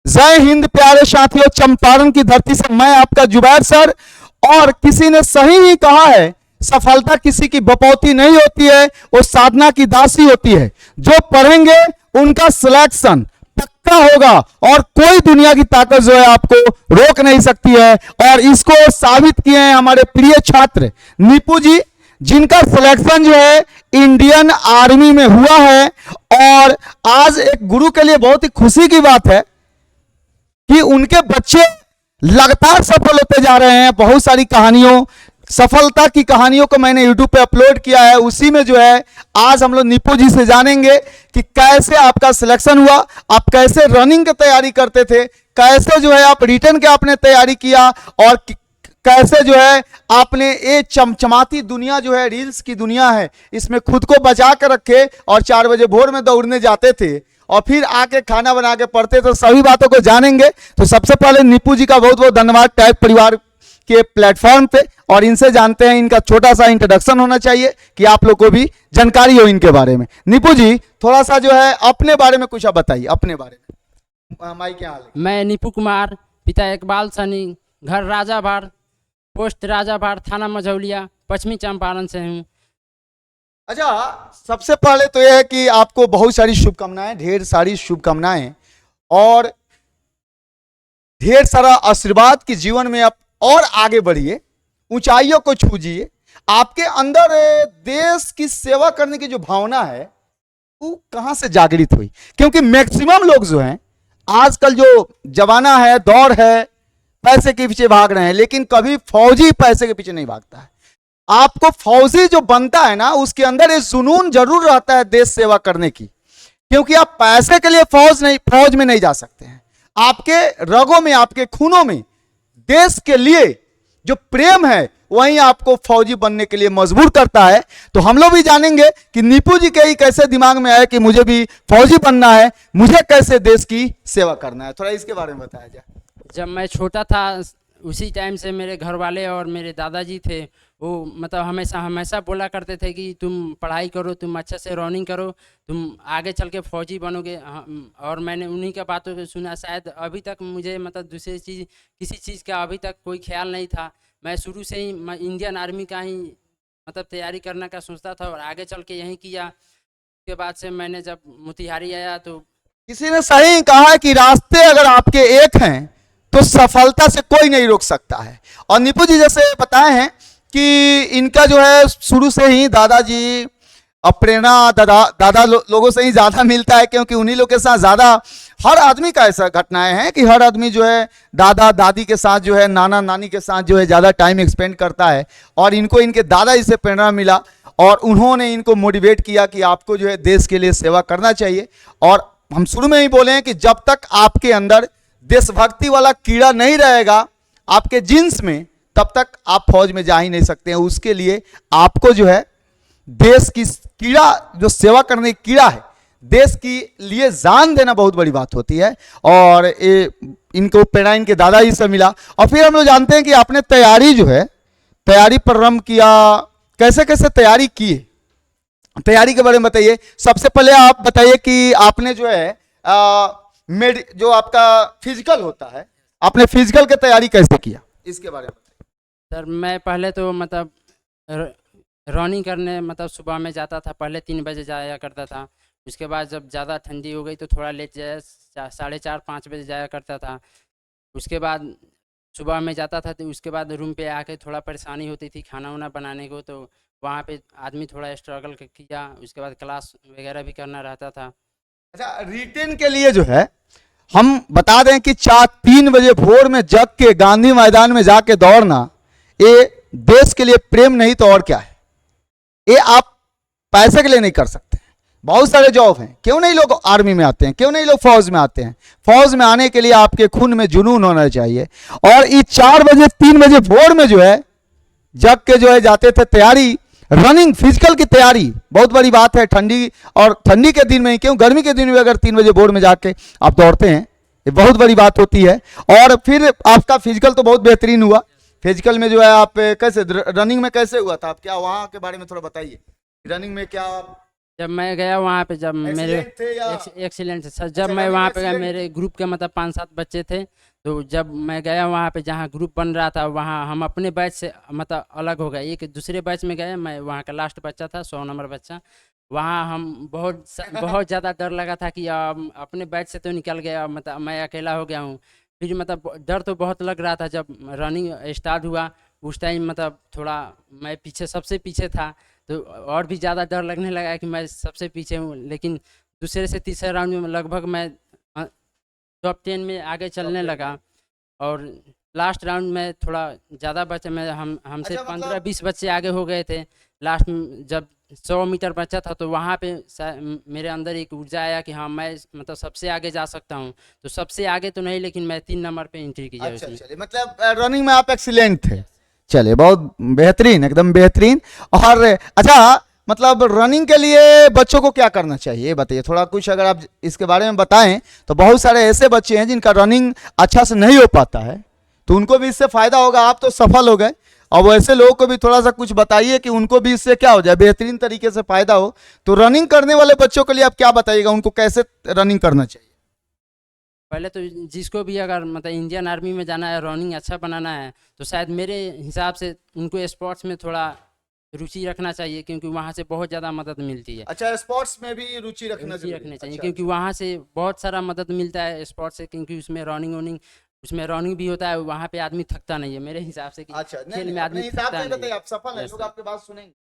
जय हिंद प्यारे साथियों, चंपारण की धरती से मैं आपका जुबैर सर। और किसी ने सही ही कहा है, सफलता किसी की बपौती नहीं होती है, वो साधना की दासी होती है। जो पढ़ेंगे उनका सिलेक्शन पक्का होगा और कोई दुनिया की ताकत जो है आपको रोक नहीं सकती है। और इसको साबित किए हैं हमारे प्रिय छात्र नीपू जी, जिनका सिलेक्शन जो है इंडियन आर्मी में हुआ है। और आज एक गुरु के लिए बहुत ही खुशी की बात है कि उनके बच्चे लगातार सफल होते जा रहे हैं। बहुत सारी कहानियों, सफलता की कहानियों को मैंने YouTube पे अपलोड किया है। उसी में जो है आज हम लोग नीपू जी से जानेंगे कि कैसे आपका सिलेक्शन हुआ, आप कैसे रनिंग की तैयारी करते थे, कैसे जो है आप रिटर्न के आपने तैयारी किया, और कैसे जो है आपने ये चमचमाती दुनिया जो है रील्स की दुनिया है, इसमें खुद को बचा कर रखे और 4 बजे भोर में दौड़ने जाते थे और फिर आके खाना बना के पढ़ते। तो सभी बातों को जानेंगे। तो सबसे पहले नीपू जी का बहुत बहुत धन्यवाद टाइप परिवार के प्लेटफॉर्म पे, और इनसे जानते हैं, इनका छोटा सा इंट्रोडक्शन होना चाहिए कि आप लोग को भी जानकारी हो इनके बारे में। नीपू जी थोड़ा सा जो है अपने बारे में कुछ आप बताइए, अपने बारे में। माइक क्या हाल है? मैं नीपू कुमार, पिता इकबाल सनी, घर राजाभाड़, पोस्ट राजाभाड़, थाना मझौलिया, पश्चिमी चंपारण से हूँ। अच्छा, सबसे पहले तो यह है कि आपको बहुत सारी शुभकामनाएं, ढेर सारी शुभकामनाएं और ढेर सारा आशीर्वाद कि जीवन में आप और आगे बढ़िए, ऊंचाइयों को छूजिए। आपके अंदर देश की सेवा करने की जो भावना है वो कहां से जागृत हुई? क्योंकि मैक्सिमम लोग जो हैं आजकल जो जमाना है, दौर है, पैसे के पीछे भाग रहे हैं, लेकिन कभी फौजी पैसे के पीछे नहीं भागता है। आपको फौजी जो बनता है ना, उसके अंदर एक जुनून जरूर रहता है देश सेवा करने की, क्योंकि आप पैसे के लिए फौज में नहीं जा सकते हैं। आपके रगों में, आपके खूनों में देश के लिए जो प्रेम है वही आपको फौजी बनने के लिए मजबूर करता है। तो हम लोग भी जानेंगे कि नीपू जी के ही कैसे दिमाग में आया कि मुझे भी फौजी बनना है, मुझे कैसे देश की सेवा करना है, थोड़ा इसके बारे में बताया जाए। जब मैं छोटा था उसी टाइम से मेरे घर वाले और मेरे दादाजी थे, वो मतलब हमेशा बोला करते थे कि तुम पढ़ाई करो, तुम अच्छे से रनिंग करो, तुम आगे चल के फौजी बनोगे। और मैंने उन्हीं का बातों को सुना। शायद अभी तक मुझे मतलब दूसरी चीज़, किसी चीज़ का अभी तक कोई ख्याल नहीं था। मैं शुरू से ही मैं इंडियन आर्मी का ही मतलब तैयारी करने का सोचता था और आगे चल के यही किया। उसके बाद से मैंने जब मोतिहारी आया तो किसी ने सही कहा है कि रास्ते अगर आपके एक हैं तो सफलता से कोई नहीं रोक सकता है। और नीपू जी जैसे बताए हैं कि इनका जो है शुरू से ही दादाजी प्रेरणा दादा लोगों से ही ज़्यादा मिलता है, क्योंकि उन्हीं लोग के साथ ज़्यादा, हर आदमी का ऐसा घटनाएं हैं कि हर आदमी जो है दादा दादी के साथ जो है, नाना नानी के साथ जो है ज़्यादा टाइम एक्सपेंड करता है। और इनको इनके दादाजी से प्रेरणा मिला और उन्होंने इनको मोटिवेट किया कि आपको जो है देश के लिए सेवा करना चाहिए। और हम शुरू में ही बोले हैं कि जब तक आपके अंदर देशभक्ति वाला कीड़ा नहीं रहेगा आपके जीन्स में, तब तक आप फौज में जा ही नहीं सकते हैं। उसके लिए आपको जो है देश की कीड़ा, जो सेवा करने की कीड़ा है, देश के लिए जान देना बहुत बड़ी बात होती है। और इनको प्रेरणा इनके दादाजी से मिला। और फिर हम लोग जानते हैं कि आपने तैयारी जो है, तैयारी प्रारंभ किया, कैसे कैसे तैयारी की, तैयारी के बारे में बताइए। सबसे पहले आप बताइए कि आपने जो है जो आपका फिजिकल होता है, आपने फिजिकल की तैयारी कैसे किया, इसके बारे में बताइए। सर मैं पहले तो मतलब रनिंग करने मतलब सुबह में जाता था, पहले 3 बजे जाया करता था। उसके बाद जब ज़्यादा ठंडी हो गई तो थोड़ा लेट जाया, 4:30-5 बजे जाया करता था। उसके बाद सुबह में जाता था तो उसके बाद रूम पे आके थोड़ा परेशानी होती थी खाना वाना बनाने को, तो वहाँ पे आदमी थोड़ा स्ट्रगल किया। उसके बाद क्लास वगैरह भी करना रहता था। अच्छा, रिटेन के लिए जो है हम बता दें कि 3 बजे भोर में जग के गांधी मैदान में जाके दौड़ना, ये देश के लिए प्रेम नहीं तो और क्या है। ये आप पैसे के लिए नहीं कर सकते। बहुत सारे जॉब हैं, क्यों नहीं लोग आर्मी में आते हैं, क्यों नहीं लोग फौज में आते हैं। फौज में आने के लिए आपके खून में जुनून होना चाहिए। और ये 4 बजे 3 बजे भोर में जो है जग के जो है जाते थे, तैयारी, रनिंग, फिजिकल की तैयारी बहुत बड़ी बात है। ठंडी, और ठंडी के दिन में ही क्यों, गर्मी के दिन में अगर 3 बजे भोर में जाके आप दौड़ते हैं, ये बहुत बड़ी बात होती है। और फिर आपका फिजिकल तो बहुत बेहतरीन हुआ। फिजिकल में जो है आप कैसे, रनिंग में कैसे हुआ था आप, क्या वहाँ के बारे में थोड़ा बताइए। रनिंग में क्या जब मैं गया वहाँ पे, जब मेरे एक्सीलेंट थे या एक्सीलेंट सर, जब मैं रनिंग वहाँ पे गया, एक्सीलेंट मेरे ग्रुप के मतलब 5-7 बच्चे थे। तो जब मैं गया वहाँ पे जहाँ ग्रुप बन रहा था, वहाँ हम अपने बैच से मतलब अलग हो गए, एक दूसरे बैच में गए। मैं वहाँ का लास्ट बच्चा था, 100 नंबर बच्चा। वहाँ हम बहुत ज़्यादा डर लगा था कि अपने बैच से तो निकल गया, मतलब मैं अकेला हो गया हूँ। फिर मतलब डर तो बहुत लग रहा था। जब रनिंग स्टार्ट हुआ उस टाइम मतलब थोड़ा मैं पीछे, सबसे पीछे था, तो और भी ज़्यादा डर लगने लगा कि मैं सबसे पीछे हूँ। लेकिन दूसरे से तीसरे राउंड में लगभग मैं टॉप 10 में आगे चलने लगा। और लास्ट राउंड में थोड़ा ज़्यादा बचे, मैं हमसे अच्छा 15-20 बच्चे आगे हो गए थे। लास्ट में जब 100 मीटर बचा था, तो वहाँ पे मेरे अंदर एक ऊर्जा आया कि हाँ मैं मतलब सबसे आगे जा सकता हूँ। तो सबसे आगे तो नहीं, लेकिन मैं 3 नंबर पे एंट्री की अच्छा उसमें। चलिए, मतलब रनिंग में आप एक्सीलेंट थे। चलिए, बहुत बेहतरीन, एकदम बेहतरीन। और अच्छा, मतलब रनिंग के लिए बच्चों को क्या करना चाहिए ये बताइए थोड़ा कुछ, अगर आप इसके बारे में बताएं। तो बहुत सारे ऐसे बच्चे हैं जिनका रनिंग अच्छा से नहीं हो पाता है, तो उनको भी इससे फायदा होगा। आप तो सफल हो गए, और वैसे लोगों को भी थोड़ा सा कुछ बताइए कि उनको भी इससे क्या हो जाए, बेहतरीन तरीके से फायदा हो। तो रनिंग करने वाले बच्चों के लिए आप क्या बताइएगा, उनको कैसे रनिंग करना चाहिए? पहले तो जिसको भी अगर मतलब इंडियन आर्मी में जाना है, रनिंग अच्छा बनाना है, तो शायद मेरे हिसाब से उनको स्पोर्ट्स में थोड़ा रुचि रखना चाहिए, क्योंकि वहाँ से बहुत ज़्यादा मदद मिलती है। अच्छा, स्पोर्ट्स में भी रुचि रखना रुचि जरूरी है। रखनी चाहिए, अच्छा क्योंकि अच्छा। वहाँ से बहुत सारा मदद मिलता है स्पोर्ट्स से, क्योंकि उसमें रनिंग भी होता है। वहाँ पे आदमी थकता नहीं है मेरे हिसाब से, कि अच्छा, नहीं खेल नहीं, में अपने आदमी हिसाब से थकता ही नहीं बताइए, है। आप सफल हैं, यस लोग सर। आपकी बात सुनेंगे।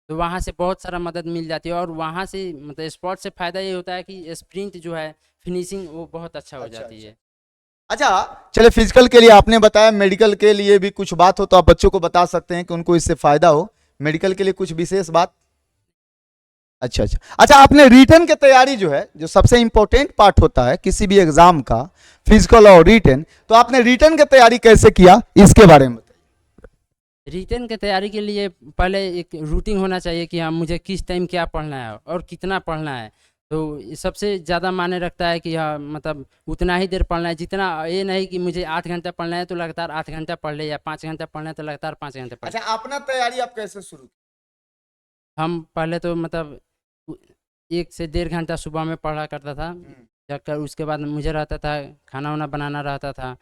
तो वहाँ से बहुत सारा मदद मिल जाती है, और वहाँ से मतलब स्पोर्ट्स से फ़ायदा ये होता है कि स्प्रिंट जो है, फिनिशिंग वो बहुत अच्छा हो अच्छा जाती अच्छा। है। अच्छा चलिए, फिजिकल के लिए आपने बताया, मेडिकल के लिए भी कुछ बात हो तो आप बच्चों को बता सकते हैं कि उनको इससे फायदा हो। मेडिकल के लिए कुछ विशेष बात? अच्छा अच्छा अच्छा, आपने रिटर्न की तैयारी जो है, जो सबसे इंपॉर्टेंट पार्ट होता है किसी भी एग्जाम का, फिजिकल और रिटर्न, तो आपने रिटर्न की तैयारी कैसे किया, इसके बारे में बताइए। रिटेन की तैयारी के लिए पहले एक रूटीन होना चाहिए कि हाँ मुझे किस टाइम क्या पढ़ना है और कितना पढ़ना है। तो ये सबसे ज़्यादा मायने रखता है कि हाँ मतलब उतना ही देर पढ़ना है, जितना ये नहीं कि मुझे 8 घंटा पढ़ना है तो लगातार 8 घंटा पढ़ ले, या 5 घंटा पढ़ना है तो लगातार 5 घंटे पढ़ ले। अच्छा, अपना तैयारी आप कैसे शुरू की? हम पहले तो मतलब 1 से 1.5 घंटा सुबह में पढ़ा करता था। जाकर उसके बाद मुझे रहता था खाना वाना बनाना रहता था।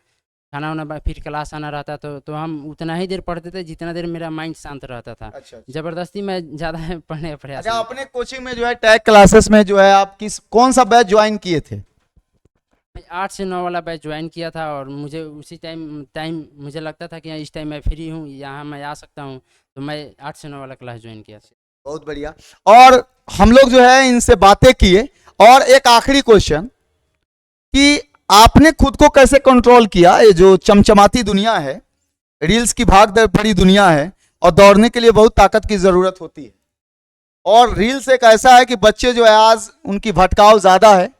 खाना वाना फिर क्लास आना रहता, तो हम उतना ही देर पढ़ते थे जितना देर मेरा माइंड शांत रहता था। अच्छा अच्छा। ज़बरदस्ती मैं ज़्यादा पढ़ने का प्रयास अच्छा, नहीं अपने कोचिंग में जो है, टैग क्लासेस में जो है, आप कौन सा बैच ज्वाइन किए थे? मैं 8 से 9 वाला बैच ज्वाइन किया था, और मुझे उसी टाइम टाइम मुझे लगता था कि हाँ, इस टाइम मैं फ्री हूँ, यहाँ मैं आ सकता हूँ। तो मैं 8 से 9 वाला क्लास ज्वाइन किया था। बहुत बढ़िया। और हम लोग जो है इनसे बातें किए, और एक आखिरी क्वेश्चन, कि आपने खुद को कैसे कंट्रोल किया, ये जो चमचमाती दुनिया है, रील्स की भाग दौड़ भरी दुनिया है, और दौड़ने के लिए बहुत ताकत की जरूरत होती है, और रील्स एक ऐसा है कि बच्चे जो है आज उनकी भटकाव ज्यादा है,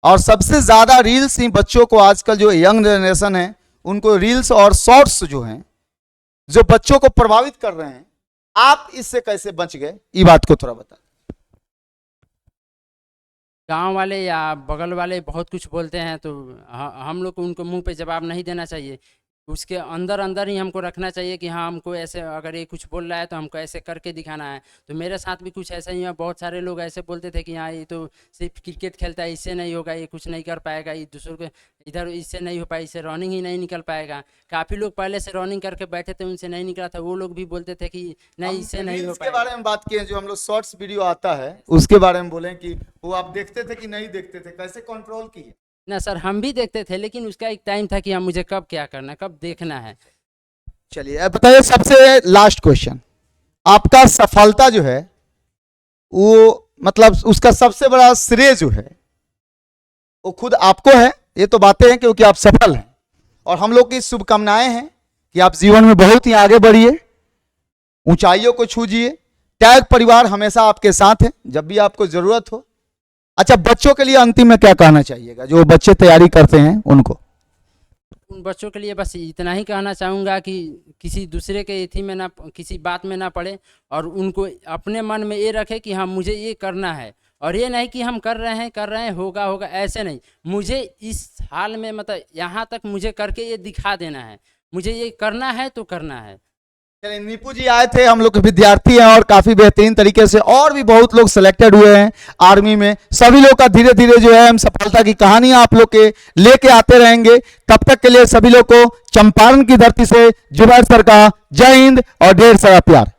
और सबसे ज्यादा रील्स ही बच्चों को, आजकल जो यंग जनरेशन है उनको रील्स और शॉर्ट्स जो हैं, जो बच्चों को प्रभावित कर रहे हैं। आप इससे कैसे बच गए, ये बात को थोड़ा बता। गांव वाले या बगल वाले बहुत कुछ बोलते हैं, तो हम लोग को उनको मुंह पे जवाब नहीं देना चाहिए। उसके अंदर अंदर ही हमको रखना चाहिए कि हाँ हमको ऐसे, अगर ये कुछ बोल रहा है तो हमको ऐसे करके दिखाना है। तो मेरे साथ भी कुछ ऐसा ही है। बहुत सारे लोग ऐसे बोलते थे कि हाँ ये तो सिर्फ क्रिकेट खेलता है, इससे नहीं होगा, ये कुछ नहीं कर पाएगा, ये दूसरों के इधर इससे नहीं हो पाएगा, इससे रनिंग ही नहीं निकल पाएगा। काफ़ी लोग पहले से रनिंग करके बैठे थे, उनसे नहीं निकला था, वो लोग भी बोलते थे कि नहीं हम इससे नहीं हो रील्स के पाएगा। बारे में बात किए, जो हम लोग शॉर्ट्स वीडियो आता है उसके बारे में बोले कि वो आप देखते थे कि नहीं देखते थे, कैसे कंट्रोल किए? ना सर, हम भी देखते थे, लेकिन उसका एक टाइम था कि हाँ मुझे कब क्या करना है, कब देखना है। चलिए, अब बताइए सबसे लास्ट क्वेश्चन, आपका सफलता जो है वो, मतलब उसका सबसे बड़ा श्रेय जो है वो खुद आपको है, ये तो बातें हैं, क्योंकि आप सफल हैं, और हम लोग की शुभकामनाएं हैं कि आप जीवन में बहुत ही आगे बढ़िए, ऊंचाइयों को छूजिए। टैग परिवार हमेशा आपके साथ है जब भी आपको जरूरत हो। अच्छा, बच्चों के लिए अंतिम में क्या कहना चाहिएगा, जो बच्चे तैयारी करते हैं उनको? उन बच्चों के लिए बस इतना ही कहना चाहूँगा कि किसी दूसरे के इथी में ना, किसी बात में ना पड़े, और उनको अपने मन में ये रखे कि हाँ मुझे ये करना है, और ये नहीं कि हम कर रहे हैं होगा होगा, ऐसे नहीं। मुझे इस हाल में मतलब यहाँ तक मुझे करके ये दिखा देना है, मुझे ये करना है तो करना है। चलिए, नीपू जी आए थे, हम लोग के विद्यार्थी हैं और काफी बेहतरीन तरीके से, और भी बहुत लोग सिलेक्टेड हुए हैं आर्मी में। सभी लोग का धीरे धीरे जो है हम सफलता की कहानियां आप लोग के लेके आते रहेंगे। तब तक के लिए सभी लोग को चंपारण की धरती से जुबैर सर का जय हिंद और ढेर सारा प्यार।